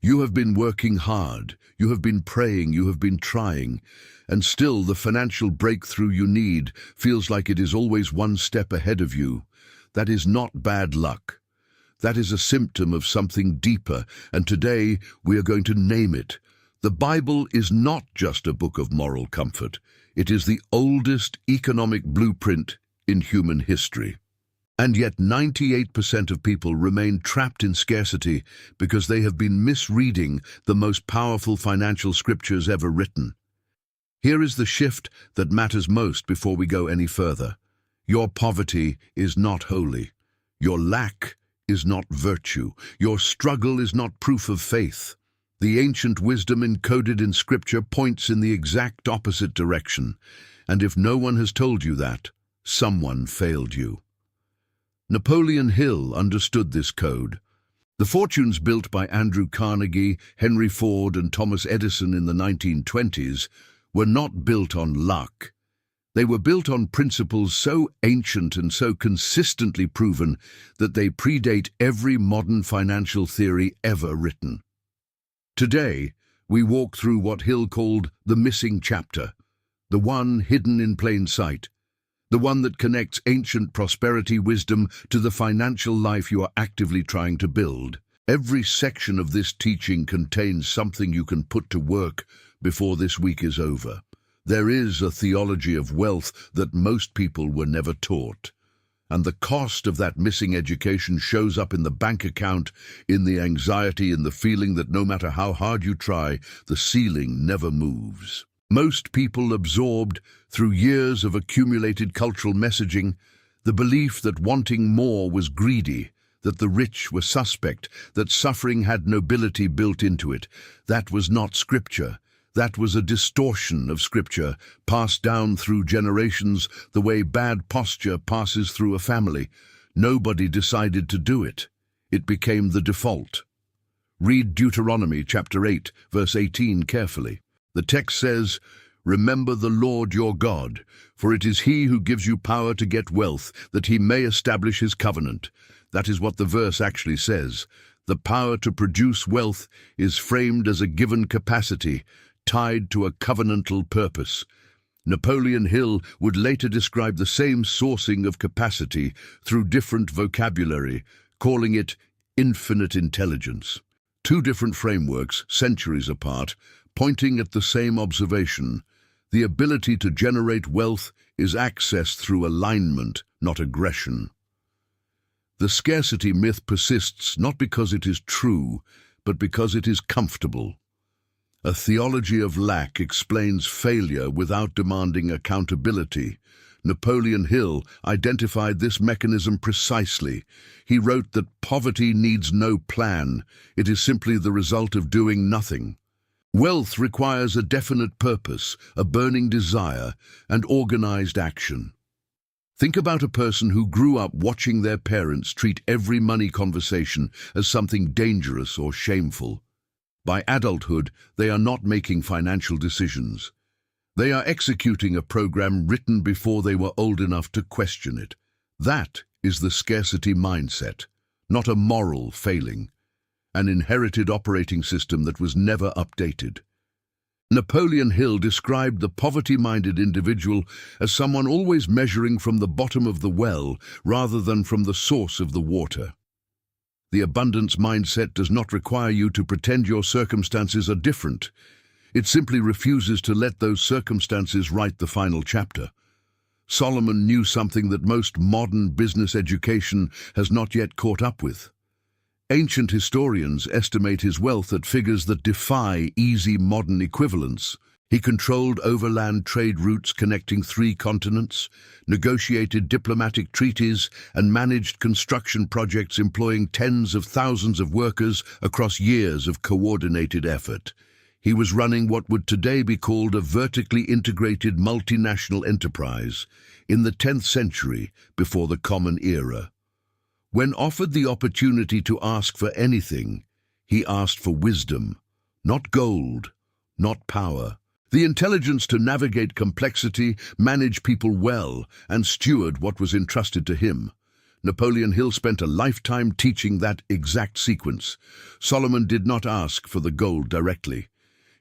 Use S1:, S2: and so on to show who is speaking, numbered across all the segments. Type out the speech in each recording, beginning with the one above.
S1: You have been working hard, you have been praying, you have been trying, and still the financial breakthrough you need feels like it is always one step ahead of you. That is not bad luck. That is a symptom of something deeper, and today we are going to name it. The Bible is not just a book of moral comfort. It is the oldest economic blueprint in human history. And yet 98% of people remain trapped in scarcity because they have been misreading the most powerful financial scriptures ever written. Here is the shift that matters most before we go any further. Your poverty is not holy. Your lack is not virtue. Your struggle is not proof of faith. The ancient wisdom encoded in Scripture points in the exact opposite direction. And if no one has told you that, someone failed you. Napoleon Hill understood this code. The fortunes built by Andrew Carnegie, Henry Ford, and Thomas Edison in the 1920s were not built on luck. They were built on principles so ancient and so consistently proven that they predate every modern financial theory ever written. Today, we walk through what Hill called the missing chapter, the one hidden in plain sight, the one that connects ancient prosperity wisdom to the financial life you are actively trying to build. Every section of this teaching contains something you can put to work before this week is over. There is a theology of wealth that most people were never taught. And the cost of that missing education shows up in the bank account, in the anxiety, in the feeling that no matter how hard you try, the ceiling never moves. Most people absorbed, through years of accumulated cultural messaging, the belief that wanting more was greedy, that the rich were suspect, that suffering had nobility built into it. That was not Scripture. That was a distortion of Scripture, passed down through generations the way bad posture passes through a family. Nobody decided to do it. It became the default. Read Deuteronomy chapter 8, verse 18 carefully. The text says, "Remember the Lord your God, for it is he who gives you power to get wealth, that he may establish his covenant." That is what the verse actually says. The power to produce wealth is framed as a given capacity, tied to a covenantal purpose. Napoleon Hill would later describe the same sourcing of capacity through different vocabulary, calling it infinite intelligence. Two different frameworks, centuries apart, pointing at the same observation. The ability to generate wealth is accessed through alignment, not aggression. The scarcity myth persists not because it is true, but because it is comfortable. A theology of lack explains failure without demanding accountability. Napoleon Hill identified this mechanism precisely. He wrote that poverty needs no plan. It is simply the result of doing nothing. Wealth requires a definite purpose, a burning desire, and organized action. Think about a person who grew up watching their parents treat every money conversation as something dangerous or shameful. By adulthood, they are not making financial decisions. They are executing a program written before they were old enough to question it. That is the scarcity mindset, not a moral failing. An inherited operating system that was never updated. Napoleon Hill described the poverty-minded individual as someone always measuring from the bottom of the well rather than from the source of the water. The abundance mindset does not require you to pretend your circumstances are different. It simply refuses to let those circumstances write the final chapter. Solomon knew something that most modern business education has not yet caught up with. Ancient historians estimate his wealth at figures that defy easy modern equivalents. He controlled overland trade routes connecting 3 continents, negotiated diplomatic treaties, and managed construction projects employing tens of thousands of workers across years of coordinated effort. He was running what would today be called a vertically integrated multinational enterprise in the 10th century before the Common Era. When offered the opportunity to ask for anything, he asked for wisdom, not gold, not power. The intelligence to navigate complexity, manage people well, and steward what was entrusted to him. Napoleon Hill spent a lifetime teaching that exact sequence. Solomon did not ask for the gold directly.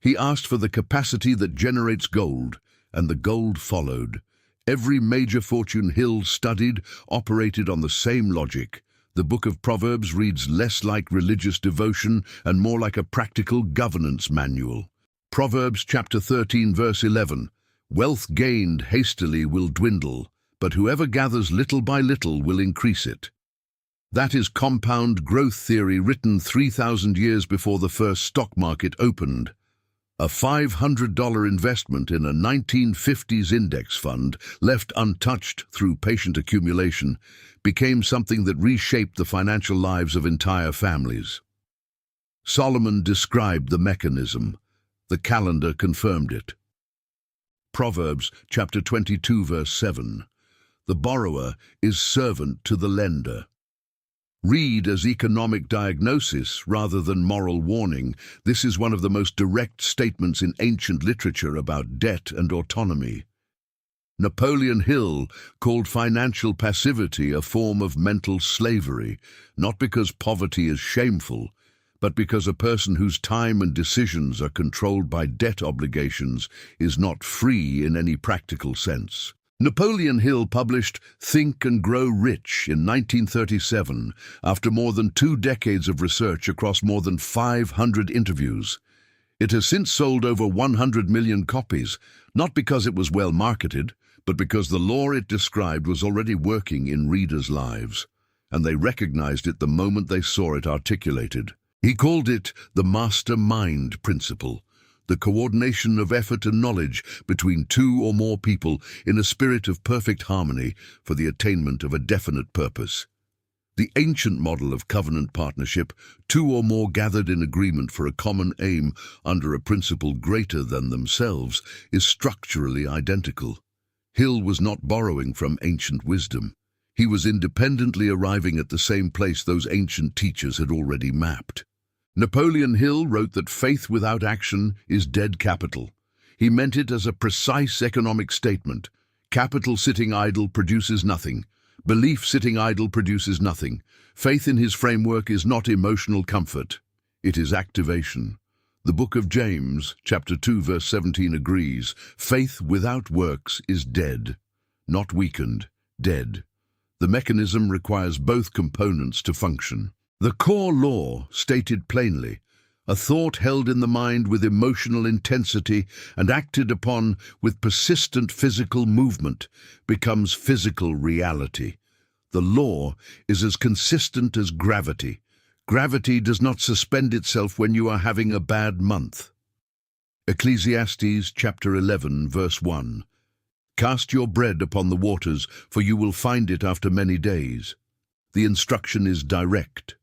S1: He asked for the capacity that generates gold, and the gold followed. Every major fortune Hill studied operated on the same logic. The book of Proverbs reads less like religious devotion and more like a practical governance manual. Proverbs chapter 13 verse 11, "Wealth gained hastily will dwindle, but whoever gathers little by little will increase it." That is compound growth theory written 3,000 years before the first stock market opened. A $500 investment in a 1950s index fund, left untouched through patient accumulation, became something that reshaped the financial lives of entire families. Solomon described the mechanism. The calendar confirmed it. Proverbs chapter 22 verse 7. The borrower is servant to the lender. Read as economic diagnosis rather than moral warning. This is one of the most direct statements in ancient literature about debt and autonomy. Napoleon Hill called financial passivity a form of mental slavery, not because poverty is shameful, but because a person whose time and decisions are controlled by debt obligations is not free in any practical sense. Napoleon Hill published Think and Grow Rich in 1937 after more than 2 decades of research across more than 500 interviews. It has since sold over 100 million copies, not because it was well marketed, but because the law it described was already working in readers' lives, and they recognized it the moment they saw it articulated. He called it the Mastermind principle, the coordination of effort and knowledge between 2 or more people in a spirit of perfect harmony for the attainment of a definite purpose. The ancient model of covenant partnership, 2 or more gathered in agreement for a common aim under a principle greater than themselves, is structurally identical. Hill was not borrowing from ancient wisdom. He was independently arriving at the same place those ancient teachers had already mapped. Napoleon Hill wrote that faith without action is dead capital. He meant it as a precise economic statement. Capital sitting idle produces nothing. Belief sitting idle produces nothing. Faith in his framework is not emotional comfort. It is activation. The book of James, chapter 2, verse 17 agrees. Faith without works is dead, not weakened, dead. The mechanism requires both components to function. The core law, stated plainly, a thought held in the mind with emotional intensity and acted upon with persistent physical movement, becomes physical reality. The law is as consistent as gravity. Gravity does not suspend itself when you are having a bad month. Ecclesiastes chapter 11, verse 1. Cast your bread upon the waters, for you will find it after many days. The instruction is direct.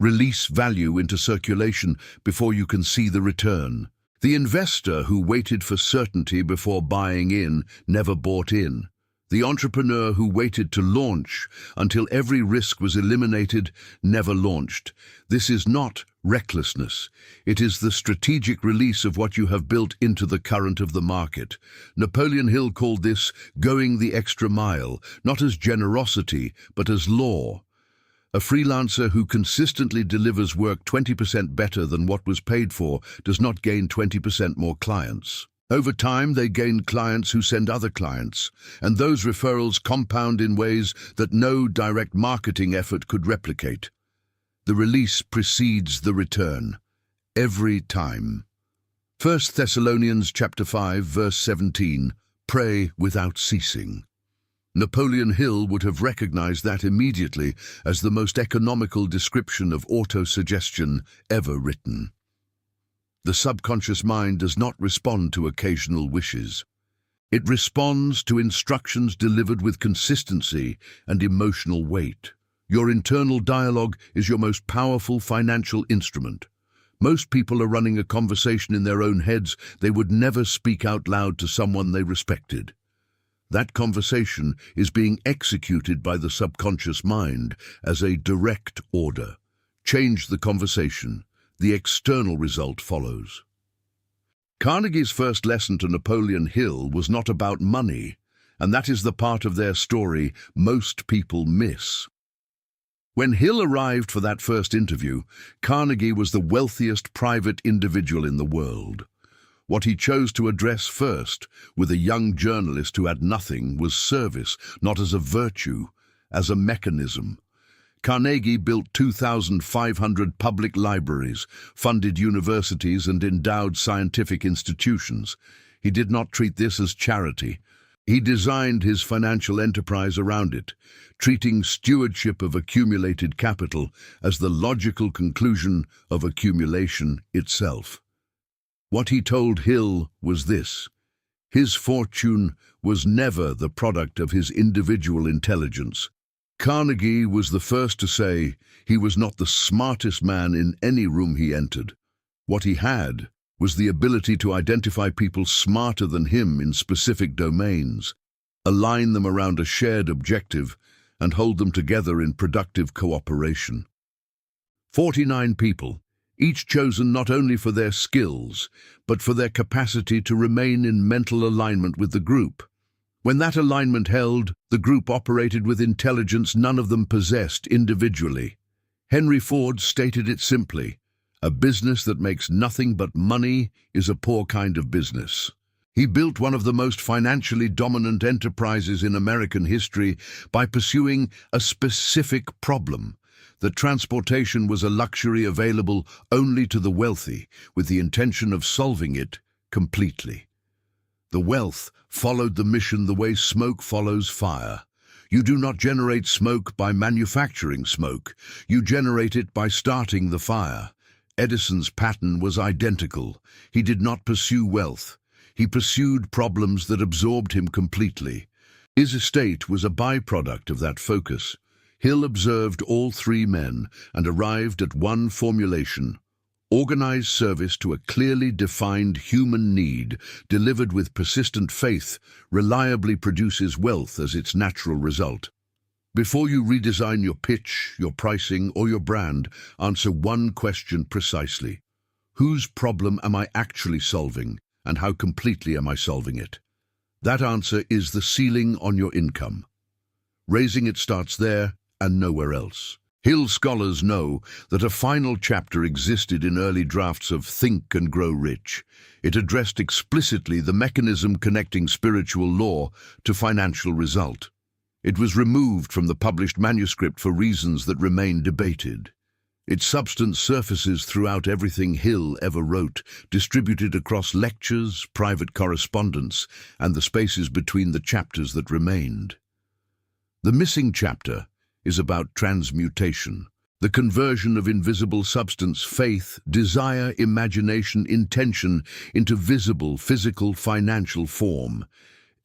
S1: Release value into circulation before you can see the return. The investor who waited for certainty before buying in never bought in. The entrepreneur who waited to launch until every risk was eliminated never launched. This is not recklessness. It is the strategic release of what you have built into the current of the market. Napoleon Hill called this going the extra mile, not as generosity, but as law. A freelancer who consistently delivers work 20% better than what was paid for does not gain 20% more clients. Over time, they gain clients who send other clients, and those referrals compound in ways that no direct marketing effort could replicate. The release precedes the return, every time. 1 Thessalonians chapter 5, verse 17, pray without ceasing. Napoleon Hill would have recognized that immediately as the most economical description of autosuggestion ever written. The subconscious mind does not respond to occasional wishes. It responds to instructions delivered with consistency and emotional weight. Your internal dialogue is your most powerful financial instrument. Most people are running a conversation in their own heads they would never speak out loud to someone they respected. That conversation is being executed by the subconscious mind as a direct order. Change the conversation. The external result follows. Carnegie's first lesson to Napoleon Hill was not about money, and that is the part of their story most people miss. When Hill arrived for that first interview, Carnegie was the wealthiest private individual in the world. What he chose to address first, with a young journalist who had nothing, was service, not as a virtue, as a mechanism. Carnegie built 2,500 public libraries, funded universities and endowed scientific institutions. He did not treat this as charity. He designed his financial enterprise around it, treating stewardship of accumulated capital as the logical conclusion of accumulation itself. What he told Hill was this: his fortune was never the product of his individual intelligence. Carnegie was the first to say he was not the smartest man in any room he entered. What he had was the ability to identify people smarter than him in specific domains, align them around a shared objective, and hold them together in productive cooperation. 49 people, each chosen not only for their skills, but for their capacity to remain in mental alignment with the group. When that alignment held, the group operated with intelligence none of them possessed individually. Henry Ford stated it simply: a business that makes nothing but money is a poor kind of business. He built one of the most financially dominant enterprises in American history by pursuing a specific problem: that transportation was a luxury available only to the wealthy, with the intention of solving it completely. The wealth followed the mission the way smoke follows fire. You do not generate smoke by manufacturing smoke. You generate it by starting the fire. Edison's pattern was identical. He did not pursue wealth. He pursued problems that absorbed him completely. His estate was a byproduct of that focus. Hill observed all three men and arrived at one formulation: organized service to a clearly defined human need, delivered with persistent faith, reliably produces wealth as its natural result. Before you redesign your pitch, your pricing, or your brand, answer one question precisely: whose problem am I actually solving, and how completely am I solving it? That answer is the ceiling on your income. Raising it starts there and nowhere else. Hill scholars know that a final chapter existed in early drafts of Think and Grow Rich. It addressed explicitly the mechanism connecting spiritual law to financial result. It was removed from the published manuscript for reasons that remain debated. Its substance surfaces throughout everything Hill ever wrote, distributed across lectures, private correspondence, and the spaces between the chapters that remained. The missing chapter is about transmutation, the conversion of invisible substance, faith, desire, imagination, intention into visible, physical, financial form.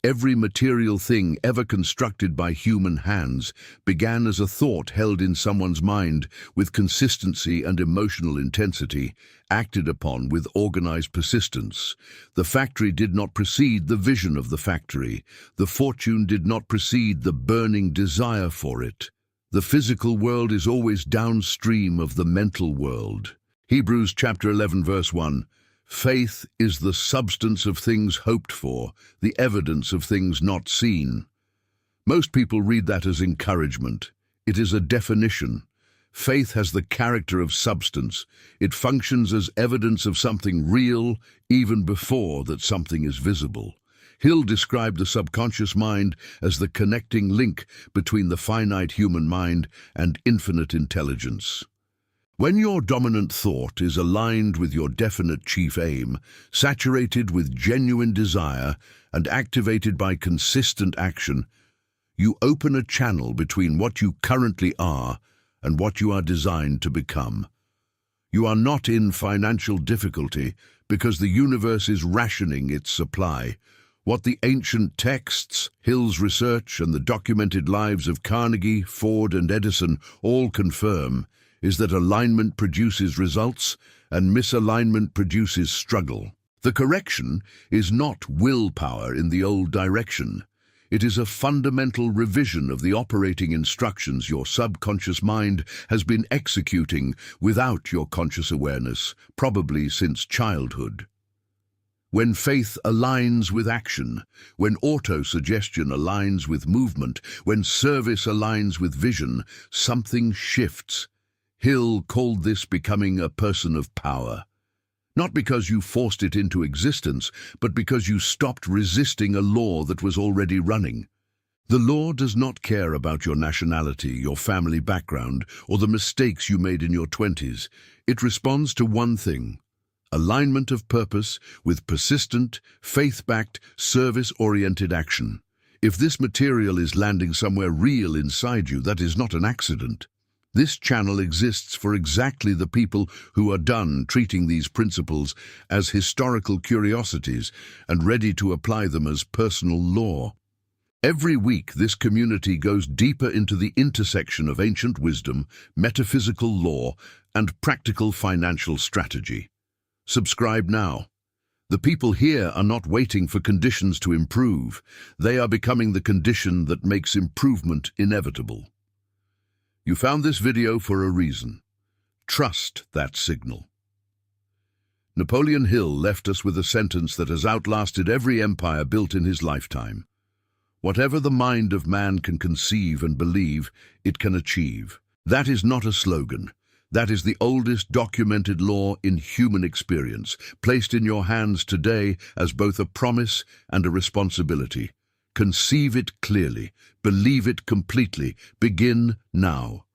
S1: Every material thing ever constructed by human hands began as a thought held in someone's mind with consistency and emotional intensity, acted upon with organized persistence. The factory did not precede the vision of the factory. The fortune did not precede the burning desire for it. The physical world is always downstream of the mental world. Hebrews chapter 11 verse 1. Faith is the substance of things hoped for, the evidence of things not seen. Most people read that as encouragement. It is a definition. Faith has the character of substance. It functions as evidence of something real even before that something is visible. Hill described the subconscious mind as the connecting link between the finite human mind and infinite intelligence. When your dominant thought is aligned with your definite chief aim, saturated with genuine desire, and activated by consistent action, you open a channel between what you currently are and what you are designed to become. You are not in financial difficulty because the universe is rationing its supply. What the ancient texts, Hill's research, and the documented lives of Carnegie, Ford, and Edison all confirm is that alignment produces results and misalignment produces struggle. The correction is not willpower in the old direction. It is a fundamental revision of the operating instructions your subconscious mind has been executing without your conscious awareness, probably since childhood. When faith aligns with action, when auto-suggestion aligns with movement, when service aligns with vision, something shifts. Hill called this becoming a person of power. Not because you forced it into existence, but because you stopped resisting a law that was already running. The law does not care about your nationality, your family background, or the mistakes you made in your 20s. It responds to one thing: alignment of purpose with persistent, faith-backed, service-oriented action. If this material is landing somewhere real inside you, that is not an accident. This channel exists for exactly the people who are done treating these principles as historical curiosities and ready to apply them as personal law. Every week, this community goes deeper into the intersection of ancient wisdom, metaphysical law, and practical financial strategy. Subscribe now. The people here are not waiting for conditions to improve. They are becoming the condition that makes improvement inevitable. You found this video for a reason. Trust that signal. Napoleon Hill left us with a sentence that has outlasted every empire built in his lifetime. Whatever the mind of man can conceive and believe, it can achieve. That is not a slogan. That is the oldest documented law in human experience, placed in your hands today as both a promise and a responsibility. Conceive it clearly. Believe it completely. Begin now.